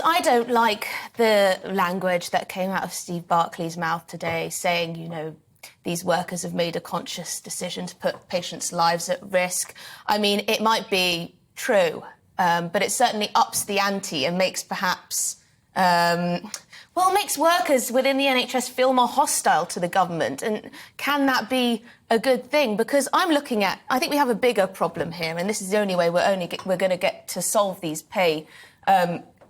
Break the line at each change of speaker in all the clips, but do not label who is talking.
I don't like the language that came out of Steve Barclay's mouth today saying, you know, these workers have made a conscious decision to put patients' lives at risk. I mean, it might be true, but it certainly ups the ante and makes perhaps... makes workers within the NHS feel more hostile to the government. And can that be a good thing? Because I'm looking at... I think we have a bigger problem here, and this is the only way we're going to get to solve these pay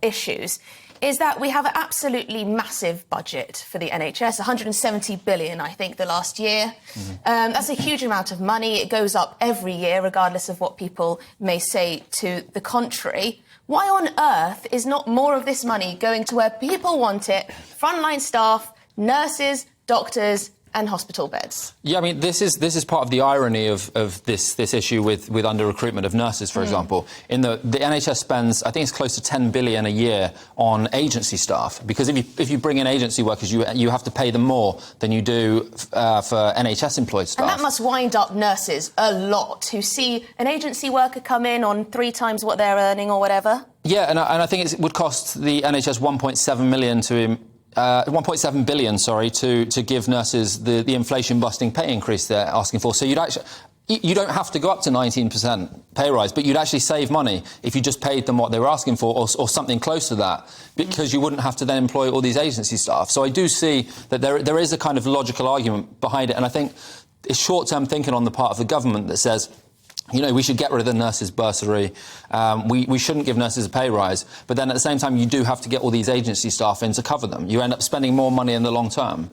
issues, is that we have an absolutely massive budget for the NHS, 170 billion, I think, the last year. That's a huge amount of money. It goes up every year, regardless of what people may say to the contrary. Why on earth is not more of this money going to where people want it? Frontline staff, nurses, doctors and hospital beds.
Yeah, I mean, this is part of the irony of this issue with under-recruitment of nurses, for example. In the NHS spends, I think it's close to 10 billion a year on agency staff, because if you bring in agency workers, you have to pay them more than you do for NHS employed staff.
And that must wind up nurses a lot, who see an agency worker come in on 3 times what they're earning or whatever.
Yeah, and I think it would cost the NHS 1.7 billion, to give nurses the inflation-busting pay increase they're asking for. So you don't have to go up to 19% pay rise, but you'd actually save money if you just paid them what they were asking for, or something close to that, because you wouldn't have to then employ all these agency staff. So I do see that there is a kind of logical argument behind it, and I think it's short-term thinking on the part of the government that says, you know, we should get rid of the nurses' bursary. We shouldn't give nurses a pay rise. But then at the same time, you do have to get all these agency staff in to cover them. You end up spending more money in the long term.